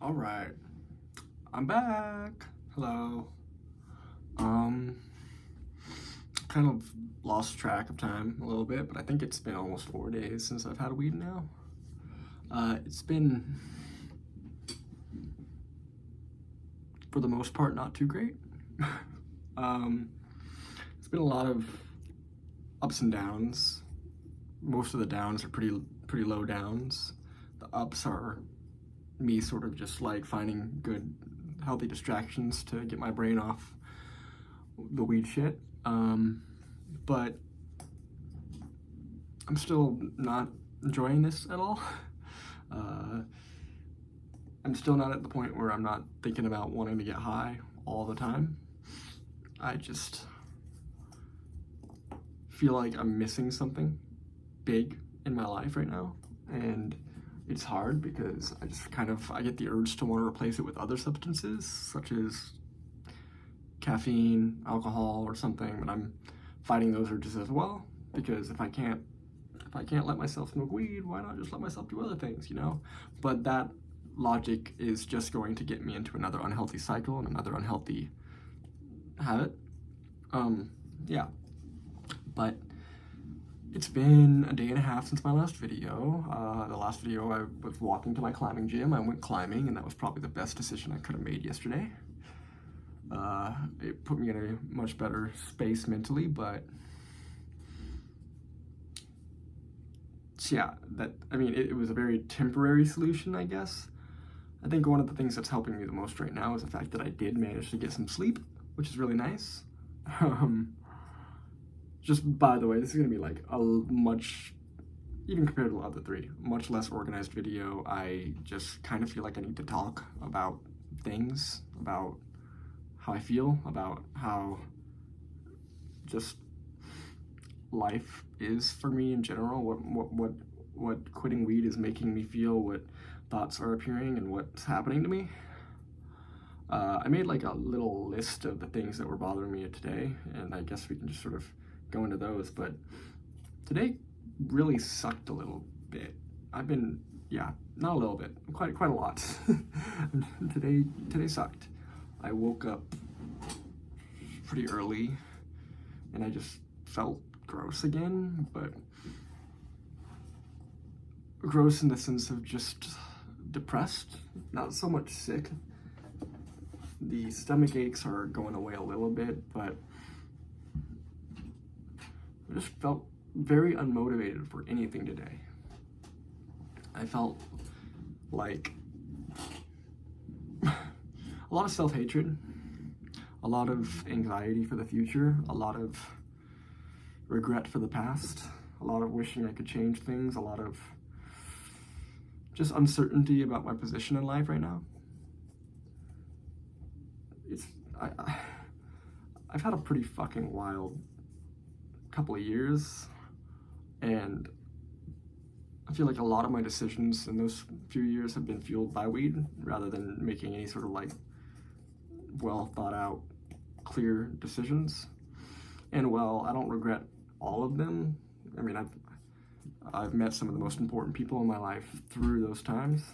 All right, I'm back. Hello. Kind of lost track of time a little bit, but I think it's been almost 4 days since I've had weed now. It's been, for the most part, not too great. It's been a lot of ups and downs. Most of the downs are pretty low downs. The ups are me sort of just like finding good, healthy distractions to get my brain off the weed shit. But I'm still not enjoying this at all. I'm still not at the point where I'm not thinking about wanting to get high all the time. I just feel like I'm missing something big in my life right now, and it's hard because I get the urge to want to replace it with other substances such as caffeine, alcohol, or something, but I'm fighting those urges as well, because if I can't let myself smoke weed, why not just let myself do other things, you know? But that logic is just going to get me into another unhealthy cycle and another unhealthy habit. Yeah. But it's been a day and a half since my last video. The last video I was walking to my climbing gym. I went climbing, and that was probably the best decision I could have made yesterday. It put me in a much better space mentally, but yeah, it was a very temporary solution, I guess. I think one of the things that's helping me the most right now is the fact that I did manage to get some sleep, which is really nice. Just by the way, this is gonna be like a much, even compared to the other three, much less organized video. I just kind of feel like I need to talk about things, about how I feel, about how just life is for me in general, what quitting weed is making me feel, what thoughts are appearing, and what's happening to me. I made like a little list of the things that were bothering me today, and I guess we can just sort of go into those, but today really sucked a little bit. Not a little bit, quite a lot. Today sucked. I woke up pretty early, and I just felt gross again, but gross in the sense of just depressed, not so much sick. The stomach aches are going away a little bit, but I just felt very unmotivated for anything today. I felt like a lot of self-hatred, a lot of anxiety for the future, a lot of regret for the past, a lot of wishing I could change things, a lot of just uncertainty about my position in life right now. I've had a pretty fucking wild couple of years, and I feel like a lot of my decisions in those few years have been fueled by weed rather than making any sort of like well thought out, clear decisions. And while I don't regret all of them, I mean, I've met some of the most important people in my life through those times.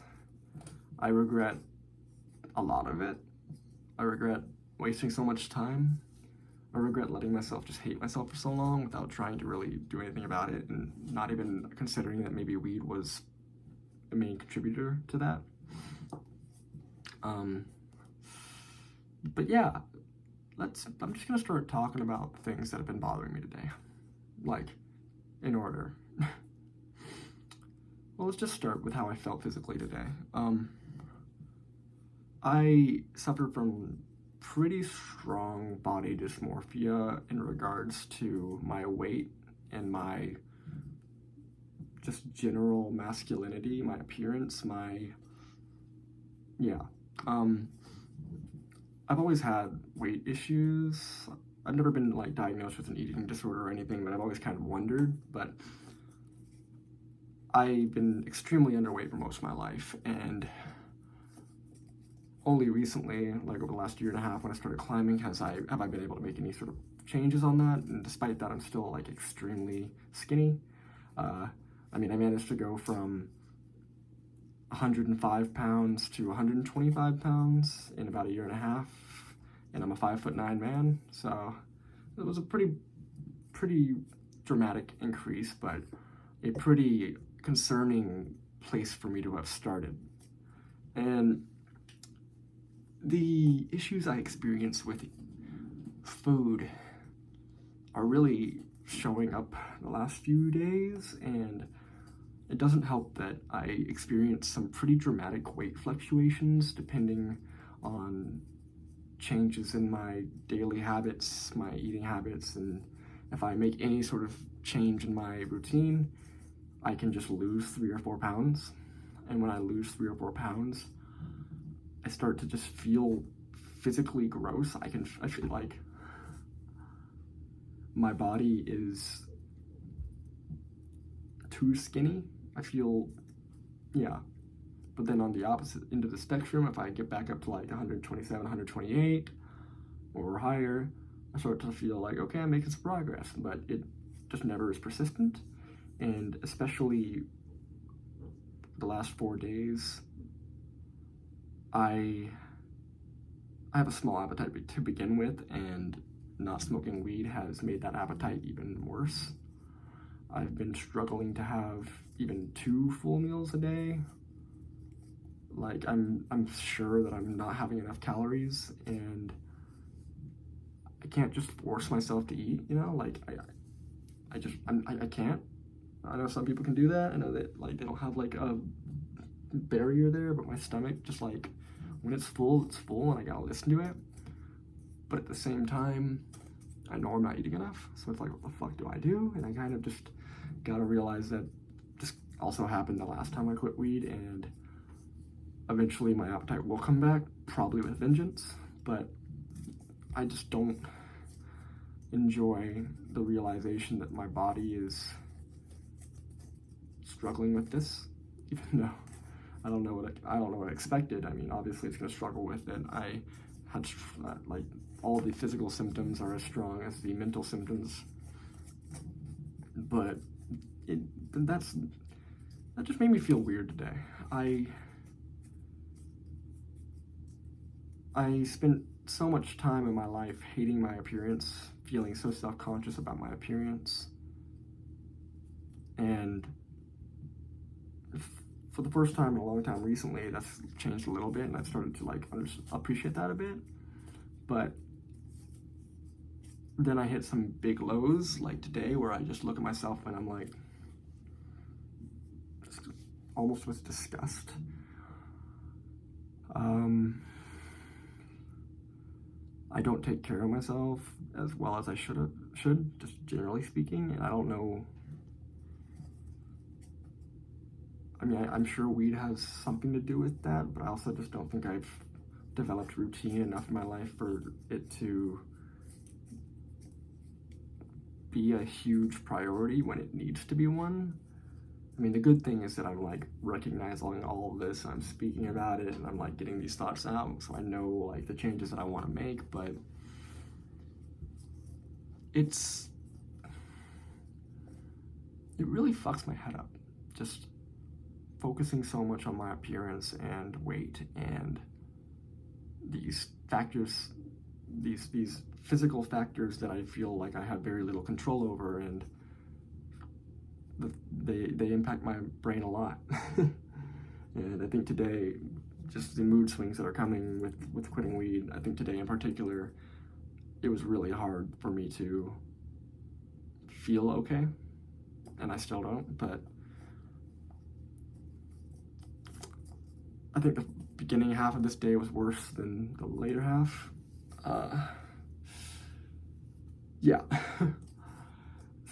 I regret a lot of it. I regret wasting so much time. I regret letting myself just hate myself for so long without trying to really do anything about it, and not even considering that maybe weed was a main contributor to that. But yeah, I'm just gonna start talking about things that have been bothering me today, like, in order. Well, let's just start with how I felt physically today. I suffer from pretty strong body dysmorphia in regards to my weight and my just general masculinity, my appearance, I've always had weight issues. I've never been like diagnosed with an eating disorder or anything, but I've always kind of wondered. But I've been extremely underweight for most of my life, and only recently, like over the last year and a half when I started climbing, have I been able to make any sort of changes on that. And despite that, I'm still like extremely skinny. I managed to go from 105 pounds to 125 pounds in about a year and a half, and I'm a 5'9" man, so it was a pretty dramatic increase, but a pretty concerning place for me to have started. And the issues I experience with food are really showing up the last few days, and it doesn't help that I experience some pretty dramatic weight fluctuations depending on changes in my daily habits, my eating habits, and if I make any sort of change in my routine, I can just lose 3 or 4 pounds. And when I lose 3 or 4 pounds, I start to just feel physically gross. I feel like my body is too skinny. I feel, yeah. But then on the opposite end of the spectrum, if I get back up to like 127, 128 or higher, I start to feel like, okay, I'm making some progress, but it just never is persistent. And especially the last 4 days, I have a small appetite to begin with, and not smoking weed has made that appetite even worse. I've been struggling to have even 2 full meals a day. Like, I'm sure that I'm not having enough calories, and I can't just force myself to eat, you know? Like, I can't. I know some people can do that. I know that, like, they don't have, like, a barrier there, but my stomach just, like, when it's full, and I gotta listen to it. But at the same time, I know I'm not eating enough, so it's like, what the fuck do I do? And I kind of just gotta realize that this also happened the last time I quit weed, and eventually my appetite will come back, probably with vengeance, but I just don't enjoy the realization that my body is struggling with this, even though I don't know what I expected. I mean, obviously it's gonna struggle with it. I had like all the physical symptoms are as strong as the mental symptoms, but that just made me feel weird today. I spent so much time in my life hating my appearance, feeling so self-conscious about my appearance, and for the first time in a long time recently, that's changed a little bit, and I've started to like appreciate that a bit. But then I hit some big lows, like today, where I just look at myself and I'm like, just almost with disgust. I don't take care of myself as well as I should, just generally speaking, and I don't know. I mean, I'm sure weed has something to do with that, but I also just don't think I've developed routine enough in my life for it to be a huge priority when it needs to be one. I mean, the good thing is that I'm like recognizing all of this, and I'm speaking about it, and I'm like getting these thoughts out, so I know like the changes that I want to make, but it really fucks my head up, just focusing so much on my appearance and weight and these factors, these physical factors that I feel like I have very little control over, and they impact my brain a lot. And I think today, just the mood swings that are coming with quitting weed, I think today in particular, it was really hard for me to feel okay, and I still don't, but I think the beginning half of this day was worse than the later half. Yeah.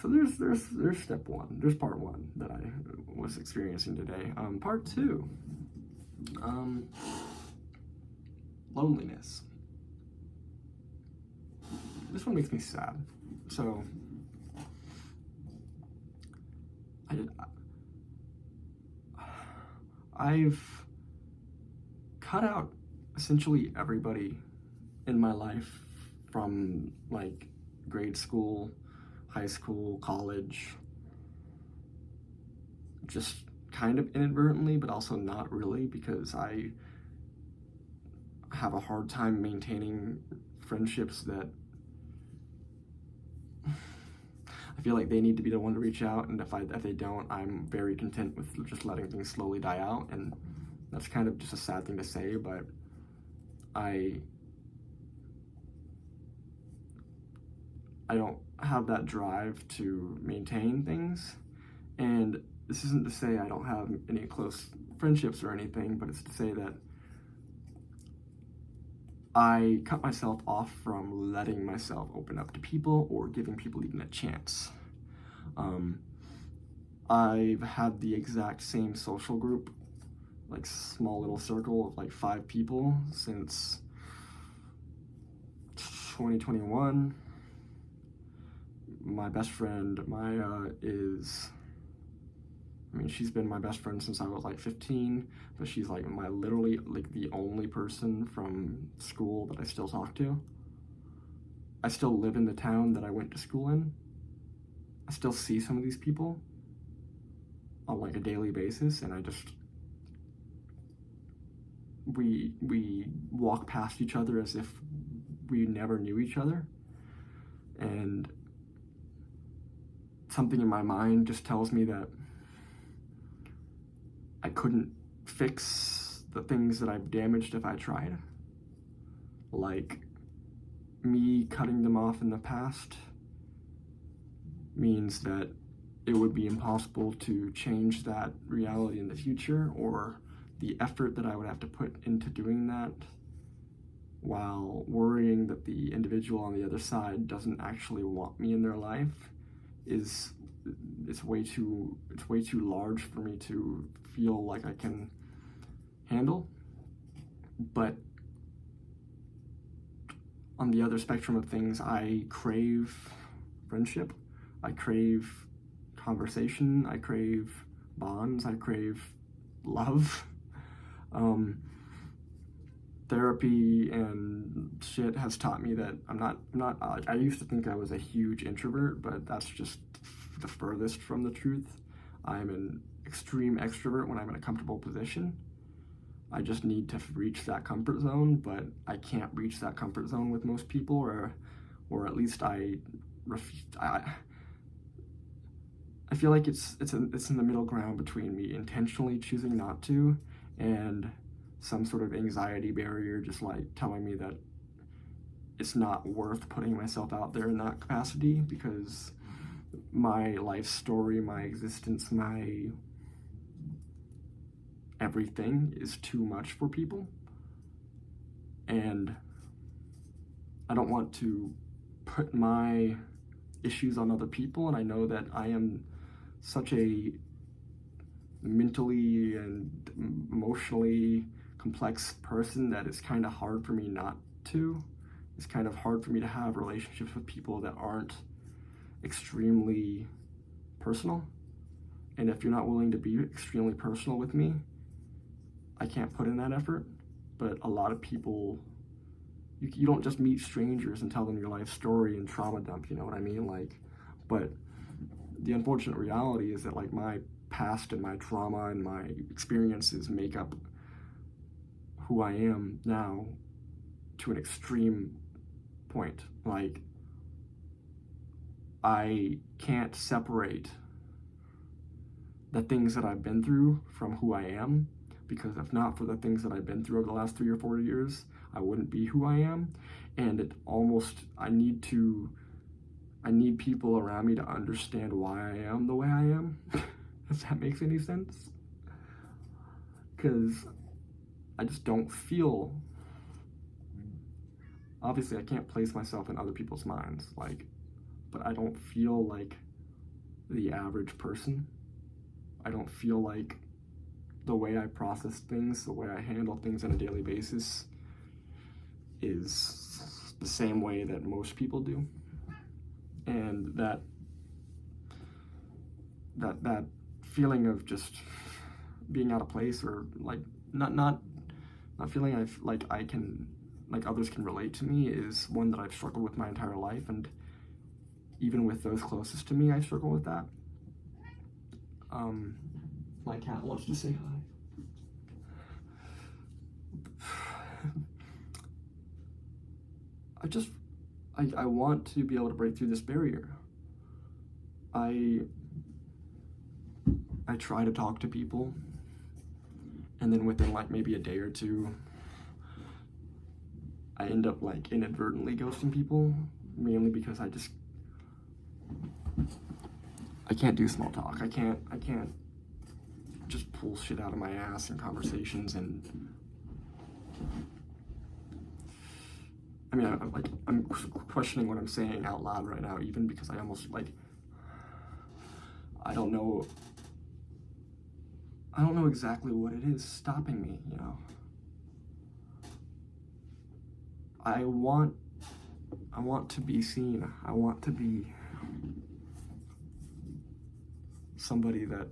So there's step one. There's part one that I was experiencing today. Part two, loneliness. This one makes me sad. So I've cut out essentially everybody in my life from like grade school, high school, college, just kind of inadvertently, but also not really, because I have a hard time maintaining friendships that I feel like they need to be the one to reach out, and if they don't, I'm very content with just letting things slowly die out. And that's kind of just a sad thing to say, but I don't have that drive to maintain things. And this isn't to say I don't have any close friendships or anything, but it's to say that I cut myself off from letting myself open up to people or giving people even a chance. I've had the exact same social group, like small little circle of like 5 people since 2021. My best friend, Maya, she's been my best friend since I was like 15, but she's like literally like the only person from school that I still talk to. I still live in the town that I went to school in. I still see some of these people on like a daily basis, and we walk past each other as if we never knew each other. And something in my mind just tells me that I couldn't fix the things that I've damaged if I tried. Like, me cutting them off in the past means that it would be impossible to change that reality in the future, or the effort that I would have to put into doing that while worrying that the individual on the other side doesn't actually want me in their life it's way too large for me to feel like I can handle. But on the other spectrum of things, I crave friendship, I crave conversation, I crave bonds, I crave love. Therapy and shit has taught me that I'm not I used to think I was a huge introvert, but that's just the furthest from the truth. I'm an extreme extrovert when I'm in a comfortable position. I just need to reach that comfort zone, but I can't reach that comfort zone with most people, or at least I feel like it's in the middle ground between me intentionally choosing not to and some sort of anxiety barrier just like telling me that it's not worth putting myself out there in that capacity, because my life story, my existence, my everything is too much for people. And I don't want to put my issues on other people, and I know that I am such a mentally and emotionally complex person that it's kind of hard for me not to. It's kind of hard for me to have relationships with people that aren't extremely personal. And if you're not willing to be extremely personal with me, I can't put in that effort. But a lot of people, you don't just meet strangers and tell them your life story and trauma dump, you know what I mean? Like, but the unfortunate reality is that like my past and my trauma and my experiences make up who I am now to an extreme point. Like, I can't separate the things that I've been through from who I am, because if not for the things that I've been through over the last 3 or 4 years, I wouldn't be who I am. And I need people around me to understand why I am the way I am. If that makes any sense. Because I just don't feel, obviously I can't place myself in other people's minds, like, but I don't feel like the average person. I don't feel like the way I process things, the way I handle things on a daily basis is the same way that most people do. And that feeling of just being out of place, or like not feeling like others can relate to me, is one that I've struggled with my entire life. And even with those closest to me, I struggle with that. My cat wants to say hi. I want to be able to break through this barrier. I try to talk to people, and then within like maybe a day or two, I end up like inadvertently ghosting people, mainly because I can't do small talk. I can't just pull shit out of my ass in conversations. And I mean, I'm questioning what I'm saying out loud right now, even because I almost like, I don't know exactly what it is stopping me, you know. I want to be seen. I want to be somebody that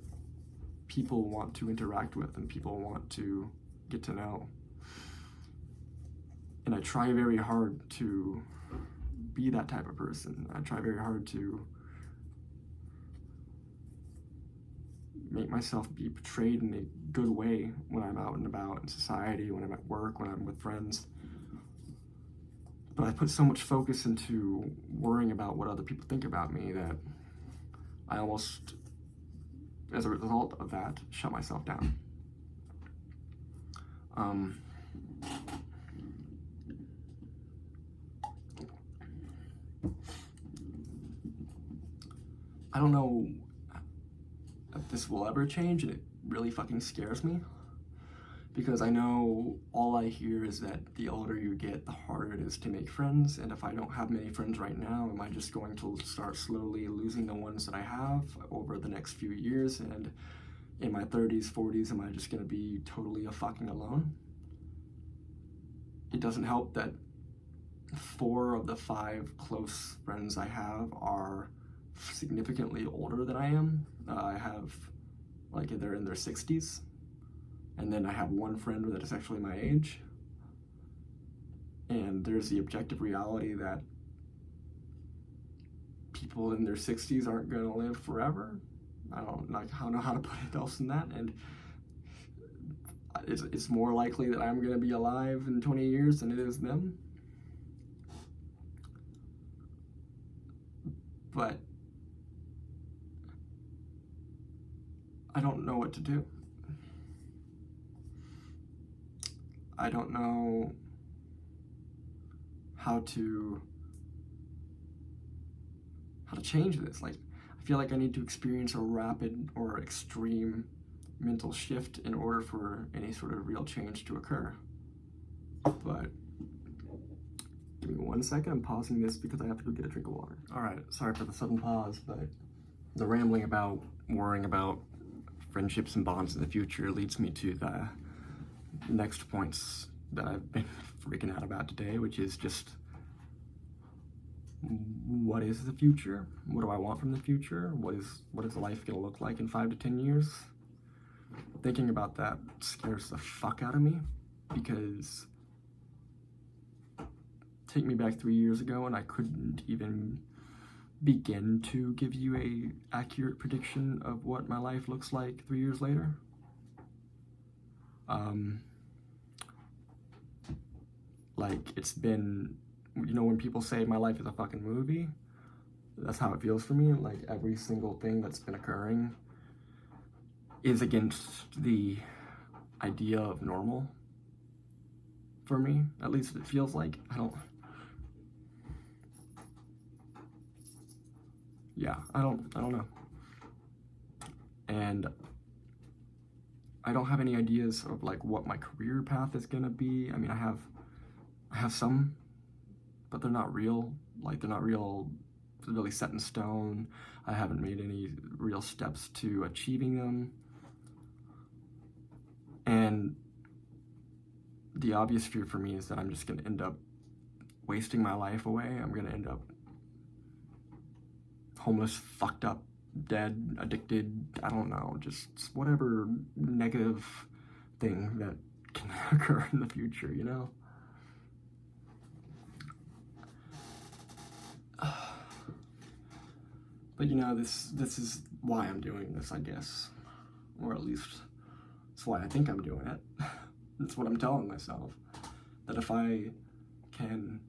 people want to interact with and people want to get to know. And I try very hard to be that type of person. I try very hard to make myself be portrayed in a good way when I'm out and about in society, when I'm at work, when I'm with friends. But I put so much focus into worrying about what other people think about me that I almost, as a result of that, shut myself down. I don't know if this will ever change, and it really fucking scares me. Because I know all I hear is that the older you get, the harder it is to make friends. And if I don't have many friends right now, am I just going to start slowly losing the ones that I have over the next few years? And in my 30s, 40s, am I just going to be totally fucking alone? It doesn't help that 4 of the 5 close friends I have are significantly older than I am. I have, like, they're in their 60s. And then I have one friend that is actually my age. And there's the objective reality that people in their 60s aren't going to live forever. I don't know how to put it else than that. And it's more likely that I'm going to be alive in 20 years than it is them. But I don't know what to do. I don't know how to change this. Like, I feel like I need to experience a rapid or extreme mental shift in order for any sort of real change to occur. But give me 1 second. I'm pausing this because I have to go get a drink of water. All right, sorry for the sudden pause, but the rambling about worrying about friendships and bonds in the future leads me to the next points that I've been freaking out about today, which is just, what is the future? What do I want from the future? What is life gonna look like in 5 to 10 years? Thinking about that scares the fuck out of me, because take me back 3 years ago and I couldn't even begin to give you a accurate prediction of what my life looks like 3 years later. Like, it's been, you know, when people say my life is a fucking movie, that's how it feels for me. Like, every single thing that's been occurring is against the idea of normal for me. At least it feels like. I don't know. And I don't have any ideas of like what my career path is gonna be. I mean, I have some, but they're not real. Like, they're not really set in stone. I haven't made any real steps to achieving them. And the obvious fear for me is that I'm just gonna end up wasting my life away. I'm gonna end up homeless, fucked up, dead, addicted, I don't know, just whatever negative thing that can occur in the future, you know? But you know, this is why I'm doing this, I guess. or at least that's why I think I'm doing it. That's what I'm telling myself, that if I can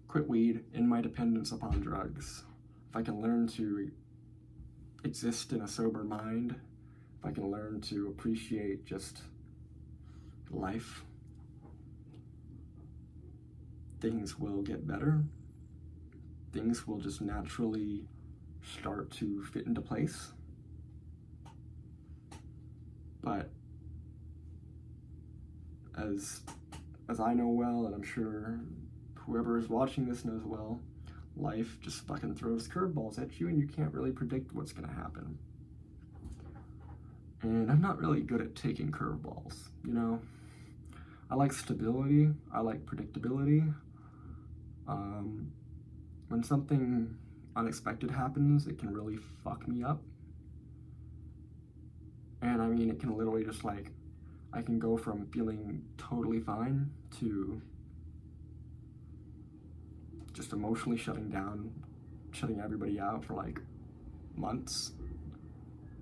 quit weed in my dependence upon drugs, if I can learn to exist in a sober mind, if I can learn to appreciate just life, things will get better. Things will just naturally start to fit into place. But as I know well, and I'm sure whoever is watching this knows well, life just fucking throws curveballs at you and you can't really predict what's gonna happen. And I'm not really good at taking curveballs, you know? I like stability, I like predictability. When something unexpected happens, it can really fuck me up. And I mean, it can literally just like, I can go from feeling totally fine to just emotionally shutting down, shutting everybody out for like months.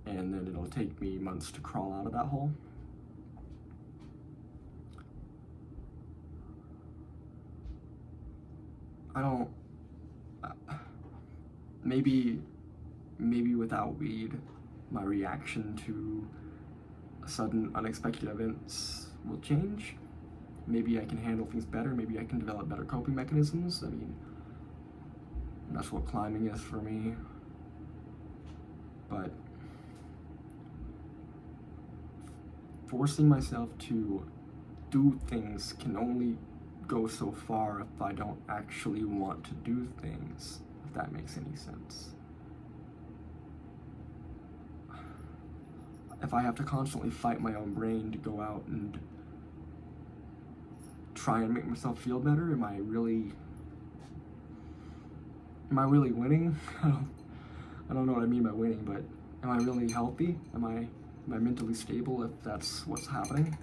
And then it'll take me months to crawl out of that hole. I don't, maybe without weed, my reaction to sudden unexpected events will change. Maybe I can handle things better. Maybe I can develop better coping mechanisms. I mean, that's what climbing is for me. But forcing myself to do things can only go so far if I don't actually want to do things, if that makes any sense. If I have to constantly fight my own brain to go out and try and make myself feel better, am I really winning? I don't know what I mean by winning, but am I really healthy? Am I mentally stable if that's what's happening?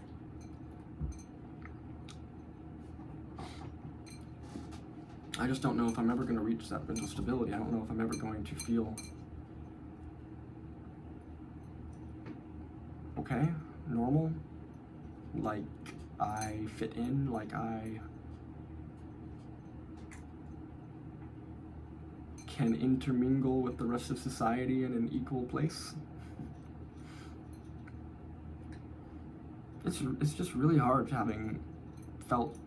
I just don't know if I'm ever going to reach that mental stability. I don't know if I'm ever going to feel okay, normal, like I fit in, like I can intermingle with the rest of society in an equal place. It's just really hard having felt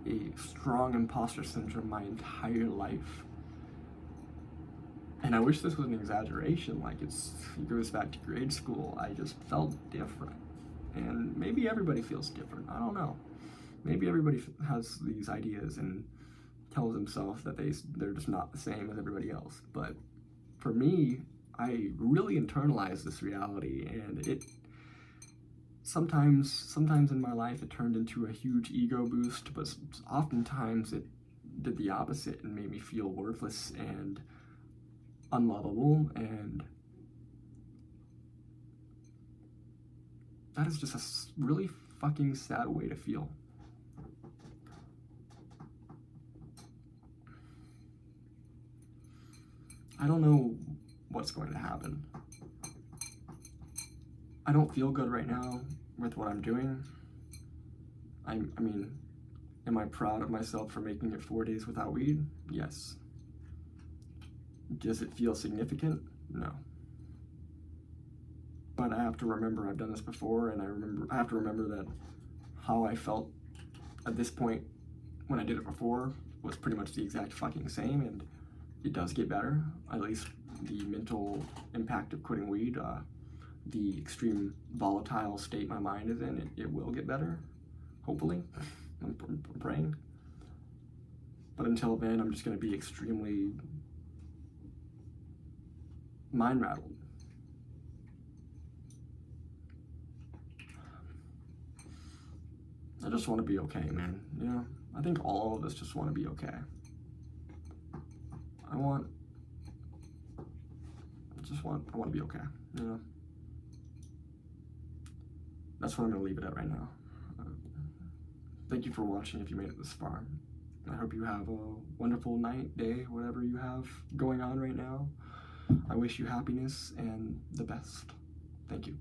a strong imposter syndrome my entire life. And I wish this was an exaggeration, like it goes back to grade school. I just felt different. And maybe everybody feels different, I don't know. Maybe everybody has these ideas and tells himself that they're just not the same as everybody else. But for me, I really internalized this reality, and it sometimes in my life it turned into a huge ego boost, but oftentimes it did the opposite and made me feel worthless and unlovable, and that is just a really fucking sad way to feel. I don't know what's going to happen. I don't feel good right now with what I'm doing. I mean, am I proud of myself for making it 4 days without weed? Yes. Does it feel significant? No. But I have to remember I've done this before, and I have to remember that how I felt at this point when I did it before was pretty much the exact fucking same, and it does get better. At least the mental impact of quitting weed, the extreme volatile state my mind is in, it will get better, hopefully. I'm praying. But until then, I'm just going to be extremely mind rattled. I just want to be okay, man. You know, I think all of us just want to be okay. I want to be okay, you know? That's what I'm going to leave it at right now. Thank you for watching if you made it this far. I hope you have a wonderful night, day, whatever you have going on right now. I wish you happiness and the best. Thank you.